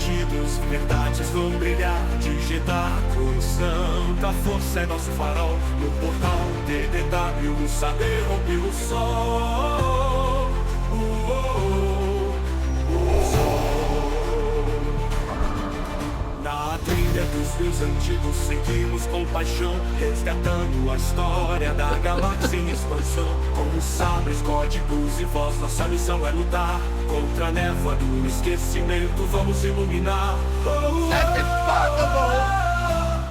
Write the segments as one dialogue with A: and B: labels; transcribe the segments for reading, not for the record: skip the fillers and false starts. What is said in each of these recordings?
A: sentidos, verdades vão brilhar. Digitar com santa força é nosso farol. No portal TDW o saber rompe o sol. Na trilha dos rios antigos seguimos com paixão, resgatando a história da galáxia em expansão. Com sabres, códigos e voz, nossa missão é lutar contra a névoa do esquecimento, vamos iluminar.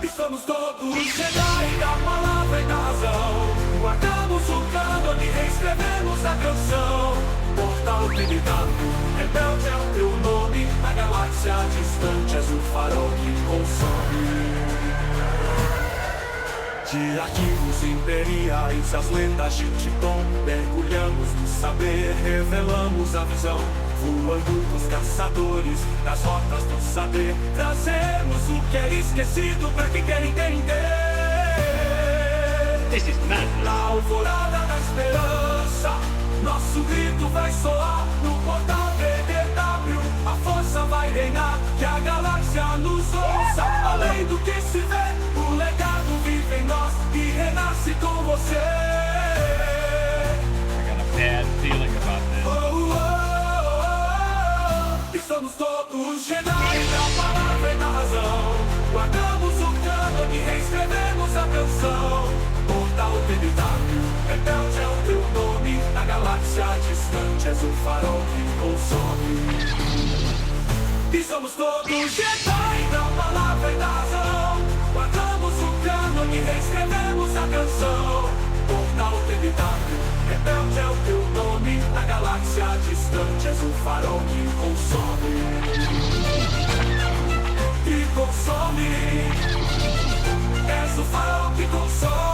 A: E somos todos Jedi da palavra e da razão. Guardamos o cânone, reescrevemos a canção. Portal TDW, rebelde é o teu nome. Na galáxia distante és o farol que consome. De arquivos imperiais, as lendas de Titã, mergulhamos no saber, revelamos a visão. Voando com os caçadores, nas rotas do saber, trazemos o que é esquecido pra quem quer entender. Na alvorada da esperança, nosso grito vai soar no portal TDW. A força vai reinar, que a galáxia nos ouça. Além do que se vê, o legado vive em nós e renasce com você.
B: I got a bad feeling about this.
A: E somos todos Jedi da palavra e da razão. Guardamos o cânone e reescrevemos a canção. Portal TDW, rebelde é o teu nome. Na galáxia distante és o farol que consome. E somos todos Jedi da palavra e da razão. Guardamos o cânone e reescrevemos a canção. Portal TDW, rebelde é o teu nome. Na galáxia distante és o farol que consome. Que consome. És o farol que consome.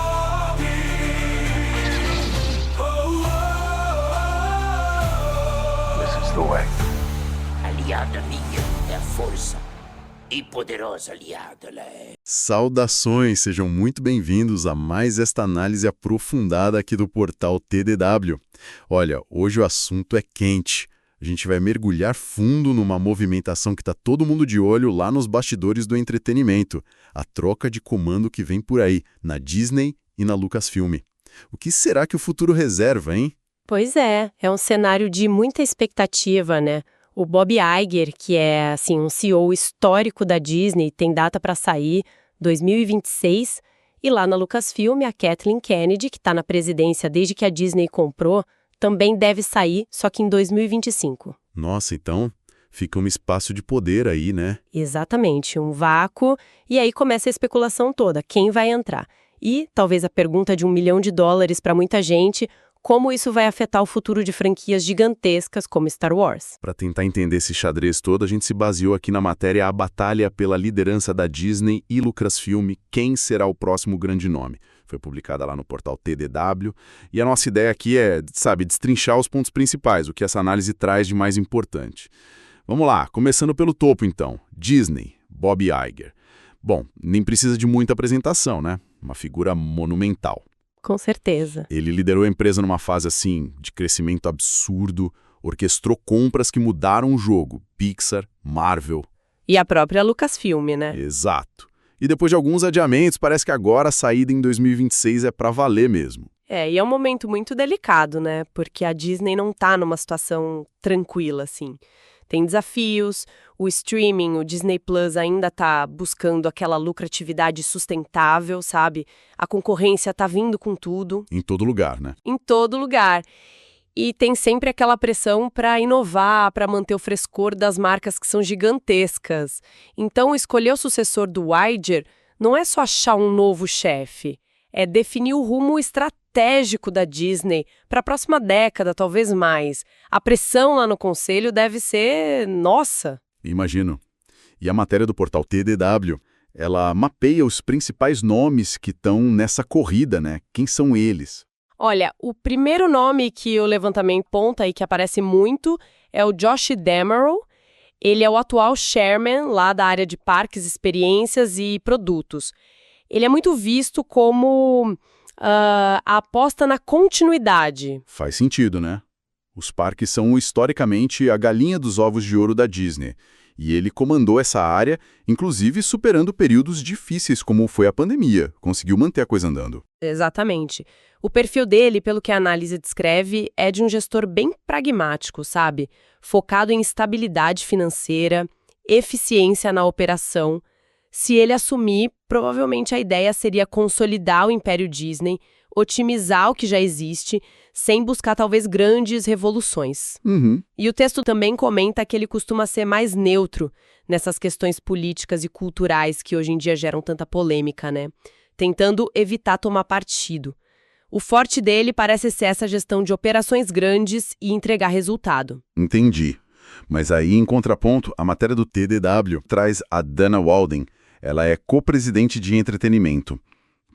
C: This is the way.
D: Aliada minha é a força, e poderosa aliada ela é.
E: Saudações, sejam muito bem-vindos a mais esta análise aprofundada aqui do portal TDW. Olha, hoje o assunto é quente. A gente vai mergulhar fundo numa movimentação que está todo mundo de olho lá nos bastidores do entretenimento, a troca de comando que vem por aí, na Disney e na Lucasfilm. O que será que o futuro reserva, hein?
F: Pois é um cenário de muita expectativa, né? O Bob Iger, que é assim um CEO histórico da Disney, tem data para sair 2026, e lá na Lucasfilm a Kathleen Kennedy, que está na presidência desde que a Disney comprou, também deve sair, só que em 2025.
E: Nossa, então fica um espaço de poder aí, né?
F: Exatamente, um vácuo, e aí começa a especulação toda, quem vai entrar? E talvez a pergunta de $1 milhão para muita gente: como isso vai afetar o futuro de franquias gigantescas como Star Wars?
E: Para tentar entender esse xadrez todo, a gente se baseou aqui na matéria A Batalha pela Liderança da Disney e Lucasfilm, quem será o próximo grande nome? Foi publicada lá no portal TDW, e a nossa ideia aqui é, destrinchar os pontos principais, o que essa análise traz de mais importante. Vamos lá, começando pelo topo então, Disney, Bob Iger. Bom, nem precisa de muita apresentação, né? Uma figura monumental.
F: Com certeza.
E: Ele liderou a empresa numa fase assim, de crescimento absurdo, orquestrou compras que mudaram o jogo, Pixar, Marvel.
F: E a própria Lucasfilm, né?
E: Exato. E depois de alguns adiamentos, parece que agora a saída em 2026 é para valer mesmo.
F: E é um momento muito delicado, né? Porque a Disney não tá numa situação tranquila, assim. Tem desafios, o streaming, o Disney Plus ainda tá buscando aquela lucratividade sustentável, sabe? A concorrência tá vindo com tudo.
E: Em todo lugar, né?
F: Em todo lugar. E tem sempre aquela pressão para inovar, para manter o frescor das marcas que são gigantescas. Então, escolher o sucessor do Iger não é só achar um novo chefe, é definir o rumo estratégico da Disney para a próxima década, talvez mais. A pressão lá no conselho deve ser, nossa!
E: Imagino. E a matéria do portal TDW, ela mapeia os principais nomes que estão nessa corrida, né? Quem são eles?
F: Olha, o primeiro nome que o levantamento aponta e que aparece muito é o Josh D'Amaro. Ele é o atual chairman lá da área de parques, experiências e produtos. Ele é muito visto como a aposta na continuidade.
E: Faz sentido, né? Os parques são historicamente a galinha dos ovos de ouro da Disney. E ele comandou essa área, inclusive superando períodos difíceis como foi a pandemia. Conseguiu manter a coisa andando.
F: Exatamente. O perfil dele, pelo que a análise descreve, é de um gestor bem pragmático, sabe? Focado em estabilidade financeira, eficiência na operação. Se ele assumir, provavelmente a ideia seria consolidar o Império Disney, otimizar o que já existe, sem buscar talvez grandes revoluções. E o texto também comenta que ele costuma ser mais neutro nessas questões políticas e culturais que hoje em dia geram tanta polêmica, né? Tentando evitar tomar partido. O forte dele parece ser essa gestão de operações grandes e entregar resultado.
E: Entendi. Mas aí, em contraponto, a matéria do TDW traz a Dana Walden. Ela é co-presidente de entretenimento.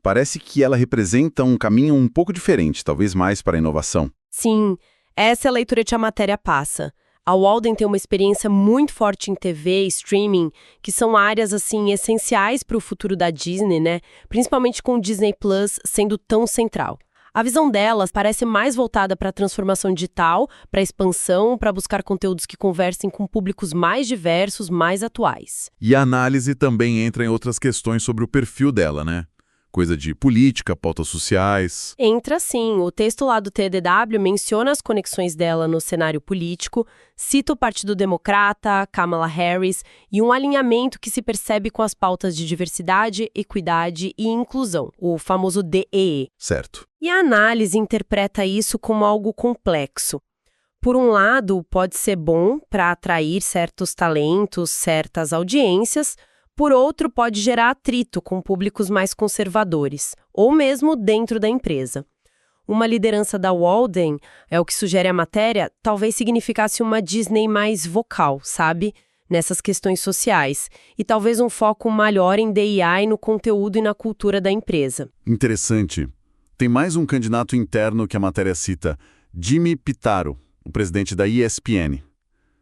E: Parece que ela representa um caminho um pouco diferente, talvez mais para a inovação.
F: Sim, essa é a leitura que a matéria passa. A Walden tem uma experiência muito forte em TV e streaming, que são áreas, assim, essenciais para o futuro da Disney, né? Principalmente com o Disney Plus sendo tão central. A visão delas parece mais voltada para a transformação digital, para a expansão, para buscar conteúdos que conversem com públicos mais diversos, mais atuais.
E: E a análise também entra em outras questões sobre o perfil dela, né? Coisa de política, pautas sociais.
F: Entra sim. O texto lá do TDW menciona as conexões dela no cenário político, cita o Partido Democrata, Kamala Harris e um alinhamento que se percebe com as pautas de diversidade, equidade e inclusão, o famoso DEE.
E: Certo.
F: E a análise interpreta isso como algo complexo. Por um lado, pode ser bom para atrair certos talentos, certas audiências. Por outro, pode gerar atrito com públicos mais conservadores, ou mesmo dentro da empresa. Uma liderança da Walden, é o que sugere a matéria, talvez significasse uma Disney mais vocal, sabe? Nessas questões sociais, e talvez um foco maior em DEI no conteúdo e na cultura da empresa.
E: Interessante. Tem mais um candidato interno que a matéria cita, Jimmy Pitaro, o presidente da ESPN.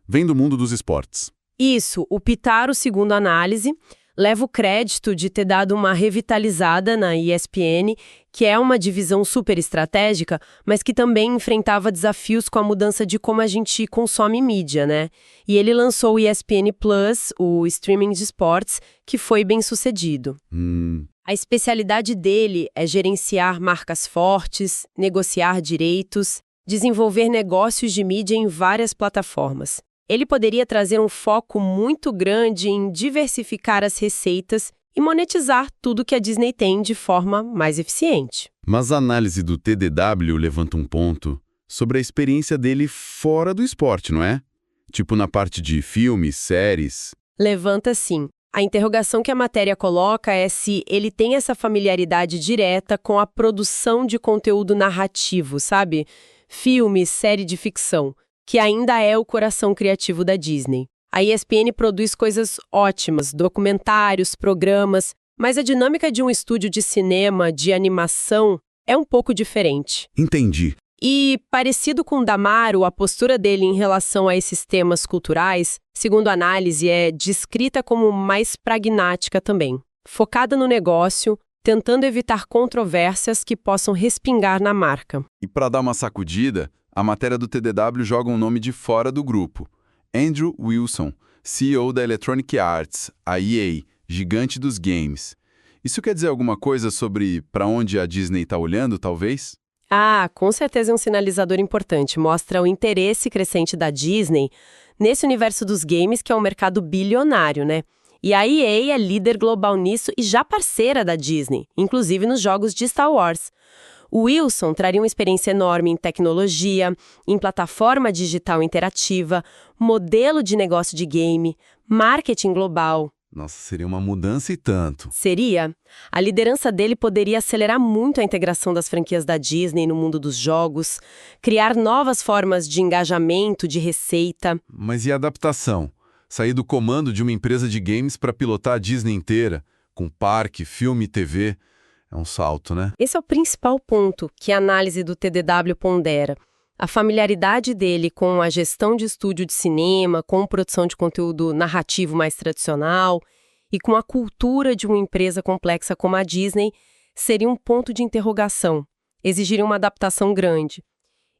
E: Vem do mundo dos esportes.
F: Isso, o Pitaro, segundo a análise, leva o crédito de ter dado uma revitalizada na ESPN, que é uma divisão super estratégica, mas que também enfrentava desafios com a mudança de como a gente consome mídia, né? E ele lançou o ESPN Plus, o streaming de esportes, que foi bem sucedido. A especialidade dele é gerenciar marcas fortes, negociar direitos, desenvolver negócios de mídia em várias plataformas. Ele poderia trazer um foco muito grande em diversificar as receitas e monetizar tudo que a Disney tem de forma mais eficiente.
E: Mas a análise do TDW levanta um ponto sobre a experiência dele fora do esporte, não é? Tipo na parte de filmes, séries.
F: Levanta sim. A interrogação que a matéria coloca é se ele tem essa familiaridade direta com a produção de conteúdo narrativo, sabe? Filme, série de ficção, que ainda é o coração criativo da Disney. A ESPN produz coisas ótimas, documentários, programas, mas a dinâmica de um estúdio de cinema, de animação, é um pouco diferente.
E: Entendi.
F: E, parecido com Damaro, a postura dele em relação a esses temas culturais, segundo a análise, é descrita como mais pragmática também, focada no negócio, tentando evitar controvérsias que possam respingar na marca.
E: E para dar uma sacudida, a matéria do TDW joga um nome de fora do grupo. Andrew Wilson, CEO da Electronic Arts, a EA, gigante dos games. Isso quer dizer alguma coisa sobre para onde a Disney está olhando, talvez?
F: Ah, com certeza é um sinalizador importante. Mostra o interesse crescente da Disney nesse universo dos games, que é um mercado bilionário, né? E a EA é líder global nisso e já parceira da Disney, inclusive nos jogos de Star Wars. O Wilson traria uma experiência enorme em tecnologia, em plataforma digital interativa, modelo de negócio de game, marketing global.
E: Nossa, seria uma mudança e tanto.
F: Seria. A liderança dele poderia acelerar muito a integração das franquias da Disney no mundo dos jogos, criar novas formas de engajamento, de receita.
E: Mas e a adaptação? Sair do comando de uma empresa de games para pilotar a Disney inteira, com parque, filme e TV, é um salto, né?
F: Esse é o principal ponto que a análise do TDW pondera. A familiaridade dele com a gestão de estúdio de cinema, com produção de conteúdo narrativo mais tradicional e com a cultura de uma empresa complexa como a Disney seria um ponto de interrogação, exigiria uma adaptação grande.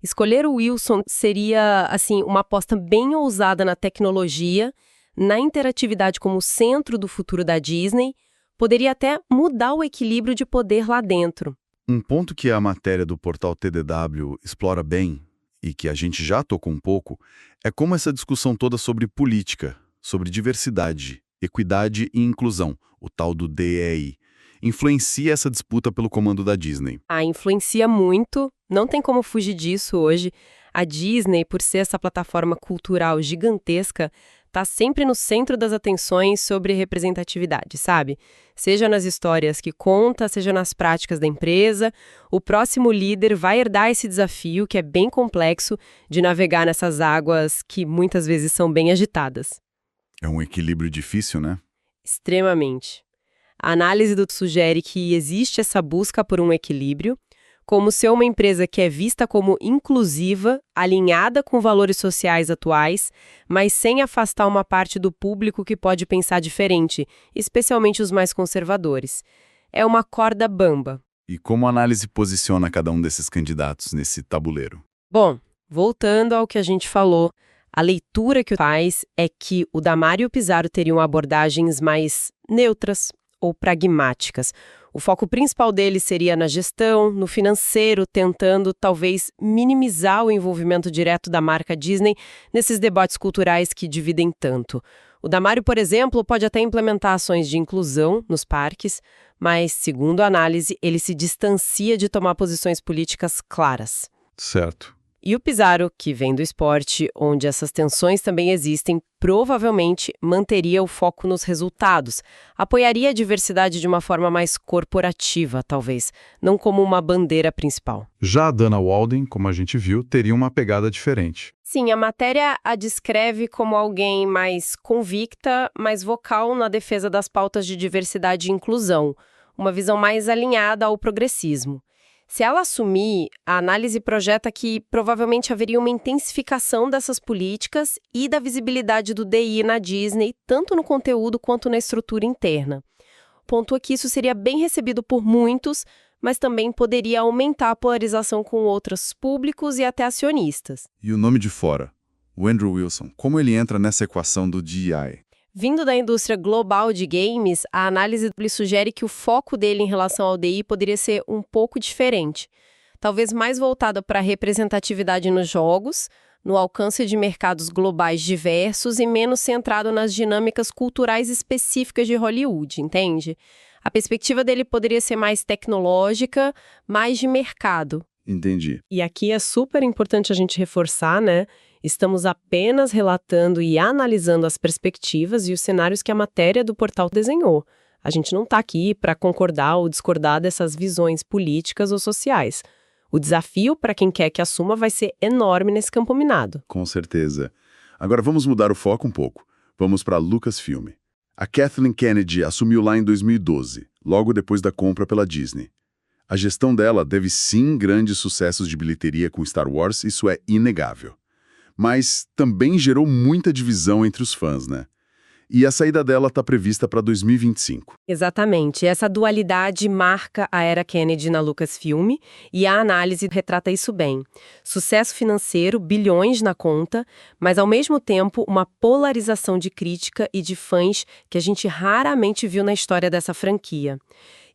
F: Escolher o Wilson seria, assim, uma aposta bem ousada na tecnologia, na interatividade como centro do futuro da Disney, poderia até mudar o equilíbrio de poder lá dentro.
E: Um ponto que a matéria do portal TDW explora bem, e que a gente já tocou um pouco, é como essa discussão toda sobre política, sobre diversidade, equidade e inclusão, o tal do DEI, influencia essa disputa pelo comando da Disney.
F: Influencia muito, não tem como fugir disso hoje. A Disney, por ser essa plataforma cultural gigantesca, está sempre no centro das atenções sobre representatividade, sabe? Seja nas histórias que conta, seja nas práticas da empresa, o próximo líder vai herdar esse desafio, que é bem complexo, de navegar nessas águas que muitas vezes são bem agitadas.
E: É um equilíbrio difícil, né?
F: Extremamente. A análise sugere que existe essa busca por um equilíbrio, como ser uma empresa que é vista como inclusiva, alinhada com valores sociais atuais, mas sem afastar uma parte do público que pode pensar diferente, especialmente os mais conservadores. É uma corda bamba.
E: E como a análise posiciona cada um desses candidatos nesse tabuleiro?
F: Bom, voltando ao que a gente falou, a leitura que faz é que o Damario e o Pizarro teriam abordagens mais neutras ou pragmáticas. O foco principal deles seria na gestão, no financeiro, tentando talvez minimizar o envolvimento direto da marca Disney nesses debates culturais que dividem tanto. O Damario, por exemplo, pode até implementar ações de inclusão nos parques, mas, segundo a análise, ele se distancia de tomar posições políticas claras.
E: Certo.
F: E o Pizarro, que vem do esporte, onde essas tensões também existem, provavelmente manteria o foco nos resultados, apoiaria a diversidade de uma forma mais corporativa, talvez, não como uma bandeira principal.
E: Já a Dana Walden, como a gente viu, teria uma pegada diferente.
F: Sim, a matéria a descreve como alguém mais convicta, mais vocal na defesa das pautas de diversidade e inclusão, uma visão mais alinhada ao progressismo. Se ela assumir, a análise projeta que provavelmente haveria uma intensificação dessas políticas e da visibilidade do DI na Disney, tanto no conteúdo quanto na estrutura interna. Pontua que isso seria bem recebido por muitos, mas também poderia aumentar a polarização com outros públicos e até acionistas.
E: E o nome de fora, o Andrew Wilson, como ele entra nessa equação do DEI?
F: Vindo da indústria global de games, a análise lhe sugere que o foco dele em relação ao DI poderia ser um pouco diferente. Talvez mais voltado para a representatividade nos jogos, no alcance de mercados globais diversos e menos centrado nas dinâmicas culturais específicas de Hollywood, entende? A perspectiva dele poderia ser mais tecnológica, mais de mercado.
E: Entendi.
F: E aqui é super importante a gente reforçar, né? Estamos apenas relatando e analisando as perspectivas e os cenários que a matéria do portal desenhou. A gente não está aqui para concordar ou discordar dessas visões políticas ou sociais. O desafio para quem quer que assuma vai ser enorme nesse campo minado.
E: Com certeza. Agora vamos mudar o foco um pouco. Vamos para Lucasfilm. A Kathleen Kennedy assumiu lá em 2012, logo depois da compra pela Disney. A gestão dela teve sim grandes sucessos de bilheteria com Star Wars, isso é inegável. Mas também gerou muita divisão entre os fãs, né? E a saída dela está prevista para 2025.
F: Exatamente. Essa dualidade marca a era Kennedy na Lucasfilm e a análise retrata isso bem. Sucesso financeiro, bilhões na conta, mas ao mesmo tempo uma polarização de crítica e de fãs que a gente raramente viu na história dessa franquia.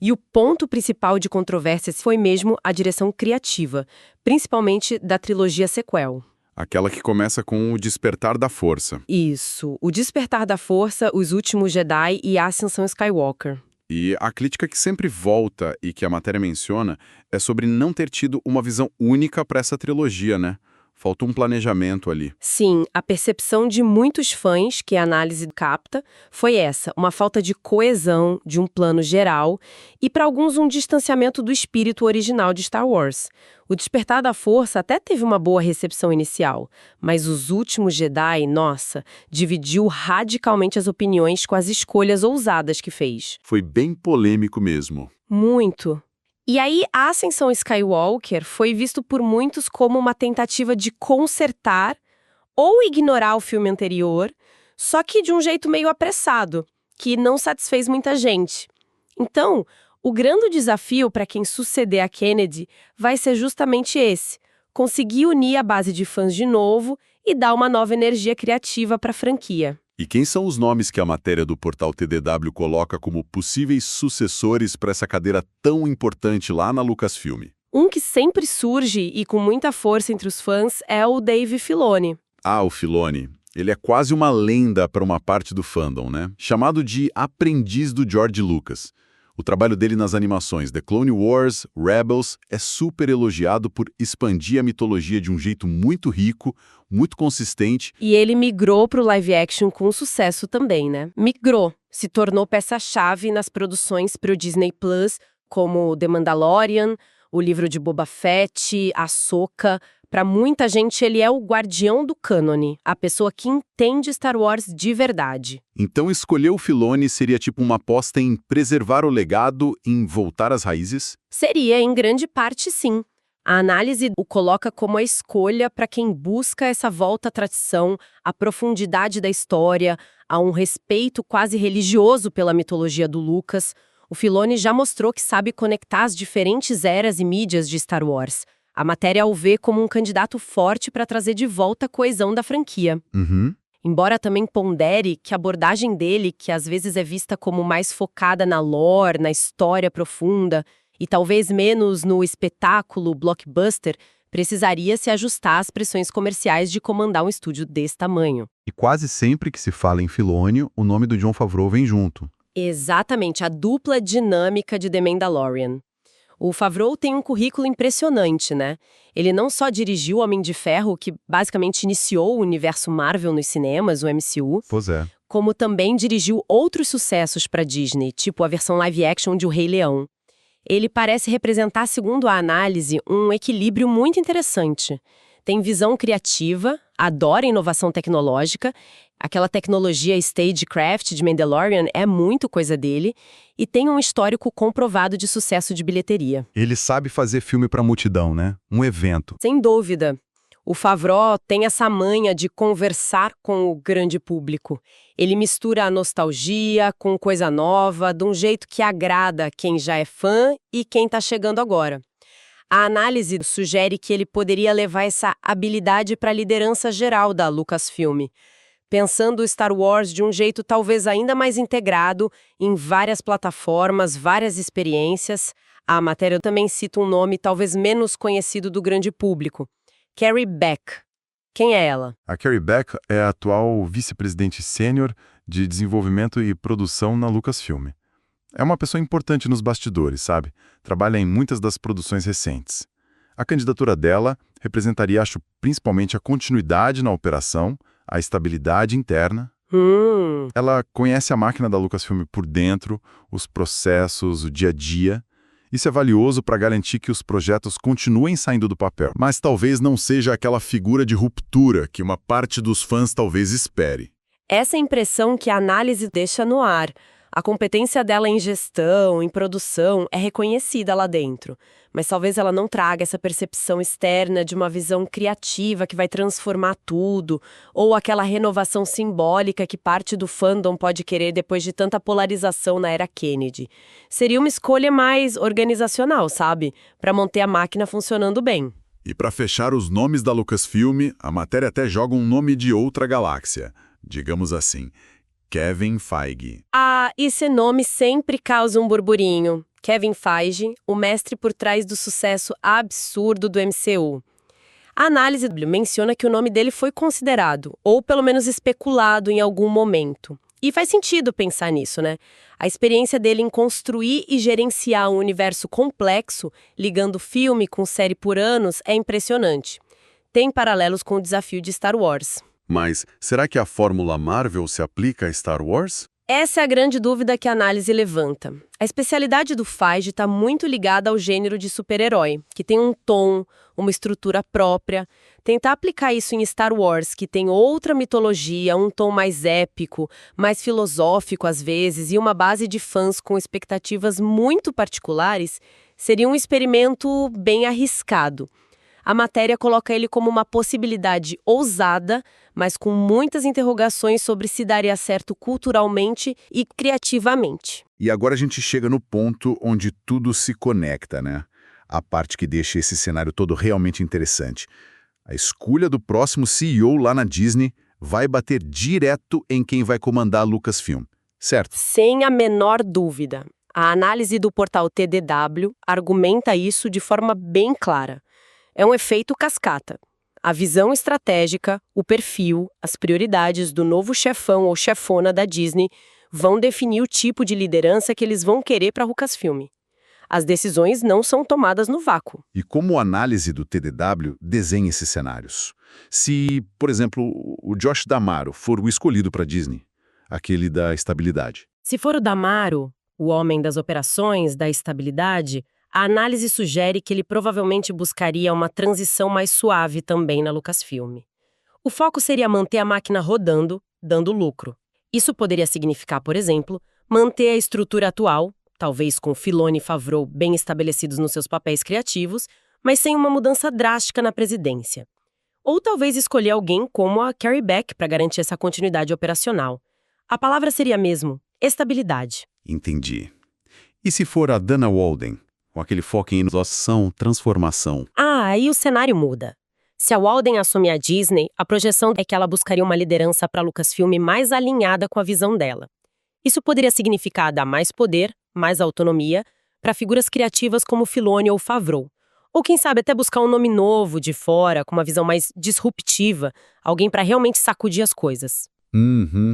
F: E o ponto principal de controvérsia foi mesmo a direção criativa, principalmente da trilogia sequel.
E: Aquela que começa com o Despertar da Força.
F: Isso, o Despertar da Força, Os Últimos Jedi e a Ascensão Skywalker.
E: E a crítica que sempre volta e que a matéria menciona é sobre não ter tido uma visão única para essa trilogia, né? Faltou um planejamento ali.
F: Sim, a percepção de muitos fãs que a análise capta foi essa, uma falta de coesão, de um plano geral e, para alguns, um distanciamento do espírito original de Star Wars. O Despertar da Força até teve uma boa recepção inicial, mas Os Últimos Jedi, nossa, dividiu radicalmente as opiniões com as escolhas ousadas que fez.
E: Foi bem polêmico mesmo.
F: Muito. E aí, a Ascensão Skywalker foi visto por muitos como uma tentativa de consertar ou ignorar o filme anterior, só que de um jeito meio apressado, que não satisfez muita gente. Então, o grande desafio para quem suceder a Kennedy vai ser justamente esse, conseguir unir a base de fãs de novo e dar uma nova energia criativa para a franquia.
E: E quem são os nomes que a matéria do portal TDW coloca como possíveis sucessores para essa cadeira tão importante lá na Lucasfilm?
F: Um que sempre surge e com muita força entre os fãs é o Dave Filoni.
E: Ah, o Filoni. Ele é quase uma lenda para uma parte do fandom, né? Chamado de aprendiz do George Lucas. O trabalho dele nas animações The Clone Wars, Rebels, é super elogiado por expandir a mitologia de um jeito muito rico, muito consistente.
F: E ele migrou para o live action com sucesso também, né? Migrou, se tornou peça-chave nas produções para o Disney Plus, como The Mandalorian, o livro de Boba Fett, Ahsoka. Para muita gente, ele é o guardião do cânone, a pessoa que entende Star Wars de verdade.
E: Então escolher o Filoni seria tipo uma aposta em preservar o legado, em voltar às raízes?
F: Seria, em grande parte, sim. A análise o coloca como a escolha para quem busca essa volta à tradição, a profundidade da história, a um respeito quase religioso pela mitologia do Lucas. O Filoni já mostrou que sabe conectar as diferentes eras e mídias de Star Wars. A matéria o vê como um candidato forte para trazer de volta a coesão da franquia. Embora também pondere que a abordagem dele, que às vezes é vista como mais focada na lore, na história profunda, e talvez menos no espetáculo blockbuster, precisaria se ajustar às pressões comerciais de comandar um estúdio desse tamanho.
E: E quase sempre que se fala em Filoni, o nome do Jon Favreau vem junto.
F: Exatamente, a dupla dinâmica de The Mandalorian. O Favreau tem um currículo impressionante, né? Ele não só dirigiu Homem de Ferro, que basicamente iniciou o universo Marvel nos cinemas, o MCU,
E: Pois é.
F: como também dirigiu outros sucessos para Disney, tipo a versão live action de O Rei Leão. Ele parece representar, segundo a análise, um equilíbrio muito interessante. Tem visão criativa, adora inovação tecnológica, aquela tecnologia Stagecraft de Mandalorian é muito coisa dele, e tem um histórico comprovado de sucesso de bilheteria.
E: Ele sabe fazer filme pra multidão, né? Um evento.
F: Sem dúvida. O Favreau tem essa manha de conversar com o grande público. Ele mistura a nostalgia com coisa nova, de um jeito que agrada quem já é fã e quem tá chegando agora. A análise sugere que ele poderia levar essa habilidade para a liderança geral da Lucasfilm, pensando o Star Wars de um jeito talvez ainda mais integrado em várias plataformas, várias experiências. A matéria também cita um nome talvez menos conhecido do grande público, Carrie Beck. Quem é ela?
E: A Carrie Beck é a atual vice-presidente sênior de desenvolvimento e produção na Lucasfilm. É uma pessoa importante nos bastidores, sabe? Trabalha em muitas das produções recentes. A candidatura dela representaria, acho, principalmente a continuidade na operação, a estabilidade interna. Ela conhece a máquina da Lucasfilm por dentro, os processos, o dia a dia. Isso é valioso para garantir que os projetos continuem saindo do papel. Mas talvez não seja aquela figura de ruptura que uma parte dos fãs talvez espere.
F: Essa é a impressão que a análise deixa no ar. A competência dela em gestão, em produção, é reconhecida lá dentro. Mas talvez ela não traga essa percepção externa de uma visão criativa que vai transformar tudo, ou aquela renovação simbólica que parte do fandom pode querer depois de tanta polarização na era Kennedy. Seria uma escolha mais organizacional, sabe? Para manter a máquina funcionando bem.
E: E para fechar os nomes da Lucasfilm, a matéria até joga um nome de outra galáxia. Digamos assim, Kevin Feige.
F: Ah, esse nome sempre causa um burburinho. Kevin Feige, o mestre por trás do sucesso absurdo do MCU. A análise menciona que o nome dele foi considerado, ou pelo menos especulado em algum momento. E faz sentido pensar nisso, né? A experiência dele em construir e gerenciar um universo complexo, ligando filme com série por anos, é impressionante. Tem paralelos com o desafio de Star Wars.
E: Mas será que a fórmula Marvel se aplica a Star Wars?
F: Essa é a grande dúvida que a análise levanta. A especialidade do Feige está muito ligada ao gênero de super-herói, que tem um tom, uma estrutura própria. Tentar aplicar isso em Star Wars, que tem outra mitologia, um tom mais épico, mais filosófico às vezes, e uma base de fãs com expectativas muito particulares, seria um experimento bem arriscado. A matéria coloca ele como uma possibilidade ousada, mas com muitas interrogações sobre se daria certo culturalmente e criativamente.
E: E agora a gente chega no ponto onde tudo se conecta, né? A parte que deixa esse cenário todo realmente interessante. A escolha do próximo CEO lá na Disney, vai bater direto em quem vai comandar a Lucasfilm, certo?
F: Sem a menor dúvida. A análise do portal TDW argumenta isso de forma bem clara. É um efeito cascata. A visão estratégica, o perfil, as prioridades do novo chefão ou chefona da Disney vão definir o tipo de liderança que eles vão querer para a Lucasfilm. As decisões não são tomadas no vácuo.
E: E como a análise do TDW desenha esses cenários? Se, por exemplo, o Josh D'Amaro for o escolhido para Disney, aquele da estabilidade.
F: Se for o D'Amaro, o homem das operações, da estabilidade, a análise sugere que ele provavelmente buscaria uma transição mais suave também na Lucasfilm. O foco seria manter a máquina rodando, dando lucro. Isso poderia significar, por exemplo, manter a estrutura atual, talvez com Filoni e Favreau bem estabelecidos nos seus papéis criativos, mas sem uma mudança drástica na presidência. Ou talvez escolher alguém como a Carrie Beck para garantir essa continuidade operacional. A palavra seria mesmo estabilidade.
E: Entendi. E se for a Dana Walden, com aquele foco em inovação, transformação?
F: Aí o cenário muda. Se a Walden assumir a Disney, a projeção é que ela buscaria uma liderança para a Lucasfilm mais alinhada com a visão dela. Isso poderia significar dar mais poder, mais autonomia, para figuras criativas como Filoni ou Favreau. Ou quem sabe até buscar um nome novo de fora, com uma visão mais disruptiva, alguém para realmente sacudir as coisas.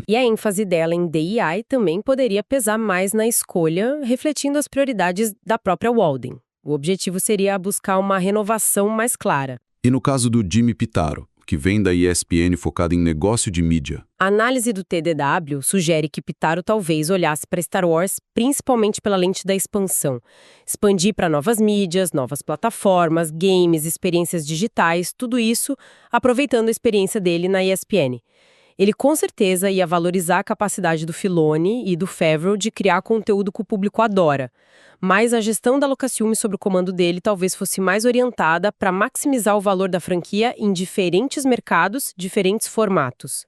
F: E a ênfase dela em DEI também poderia pesar mais na escolha, refletindo as prioridades da própria Walden. O objetivo seria buscar uma renovação mais clara.
E: E no caso do Jimmy Pitaro, que vem da ESPN focado em negócio de mídia?
F: A análise do TDW sugere que Pitaro talvez olhasse para Star Wars principalmente pela lente da expansão. Expandir para novas mídias, novas plataformas, games, experiências digitais, tudo isso aproveitando a experiência dele na ESPN. Ele com certeza ia valorizar a capacidade do Filoni e do Favreau de criar conteúdo que o público adora. Mas a gestão da Lucasfilm sob o comando dele talvez fosse mais orientada para maximizar o valor da franquia em diferentes mercados, diferentes formatos,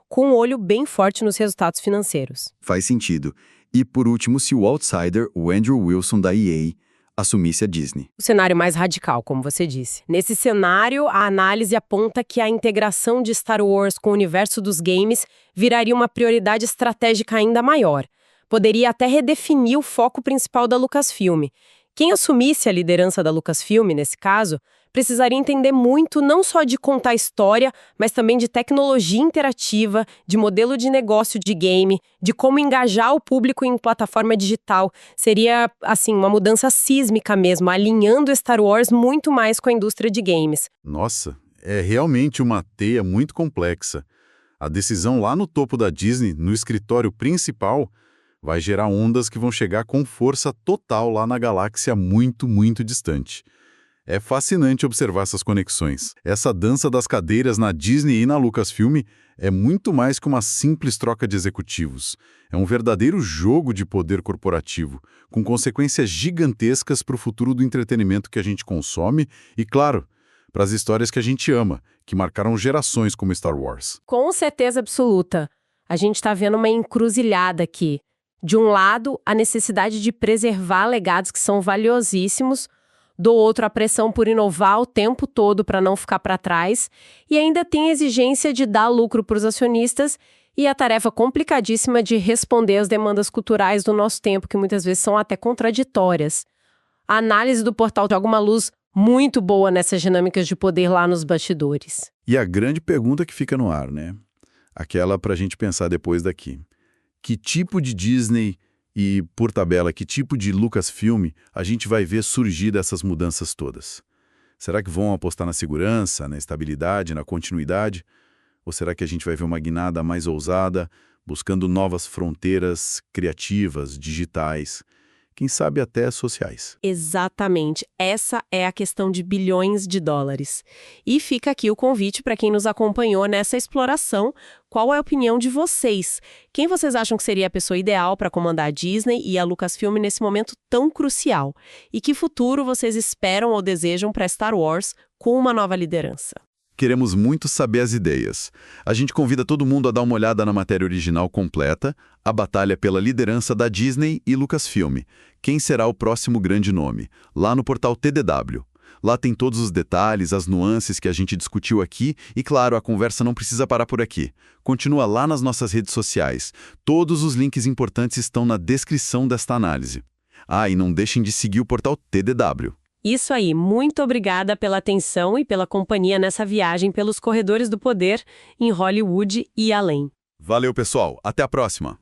F: com um olho bem forte nos resultados financeiros.
C: Faz sentido. E por último, se o outsider, o Andrew Wilson da EA, assumisse a Disney.
F: O cenário mais radical, como você disse. Nesse cenário, a análise aponta que a integração de Star Wars com o universo dos games viraria uma prioridade estratégica ainda maior. Poderia até redefinir o foco principal da Lucasfilm. Quem assumisse a liderança da Lucasfilm, nesse caso, precisaria entender muito não só de contar história, mas também de tecnologia interativa, de modelo de negócio de game, de como engajar o público em plataforma digital. Seria, assim, uma mudança sísmica mesmo, alinhando Star Wars muito mais com a indústria de games.
E: Nossa, é realmente uma teia muito complexa. A decisão lá no topo da Disney, no escritório principal, vai gerar ondas que vão chegar com força total lá na galáxia muito, muito distante. É fascinante observar essas conexões. Essa dança das cadeiras na Disney e na Lucasfilm é muito mais que uma simples troca de executivos. É um verdadeiro jogo de poder corporativo, com consequências gigantescas para o futuro do entretenimento que a gente consome e, claro, para as histórias que a gente ama, que marcaram gerações como Star Wars.
F: Com certeza absoluta. A gente está vendo uma encruzilhada aqui. De um lado, a necessidade de preservar legados que são valiosíssimos, do outro, a pressão por inovar o tempo todo para não ficar para trás, e ainda tem a exigência de dar lucro para os acionistas e a tarefa complicadíssima de responder às demandas culturais do nosso tempo, que muitas vezes são até contraditórias. A análise do portal joga uma luz muito boa nessas dinâmicas de poder lá nos bastidores.
E: E a grande pergunta que fica no ar, né? Aquela para a gente pensar depois daqui. Que tipo de Disney e, por tabela, que tipo de Lucasfilm a gente vai ver surgir dessas mudanças todas? Será que vão apostar na segurança, na estabilidade, na continuidade? Ou será que a gente vai ver uma guinada mais ousada, buscando novas fronteiras criativas, digitais, quem sabe até sociais?
F: Exatamente. Essa é a questão de bilhões de dólares. E fica aqui o convite para quem nos acompanhou nessa exploração. Qual é a opinião de vocês? Quem vocês acham que seria a pessoa ideal para comandar a Disney e a Lucasfilm nesse momento tão crucial? E que futuro vocês esperam ou desejam para Star Wars com uma nova liderança?
E: Queremos muito saber as ideias. A gente convida todo mundo a dar uma olhada na matéria original completa, a batalha pela liderança da Disney e Lucasfilm. Quem será o próximo grande nome? Lá no portal TDW.
C: Lá tem todos os detalhes, as nuances que a gente discutiu aqui e, claro, a conversa não precisa parar por aqui. Continua lá nas nossas redes sociais. Todos os links importantes estão na descrição desta análise. Ah, e não deixem de seguir o portal TDW.
F: Isso aí, muito obrigada pela atenção e pela companhia nessa viagem pelos corredores do poder em Hollywood e além.
C: Valeu, pessoal. Até a próxima.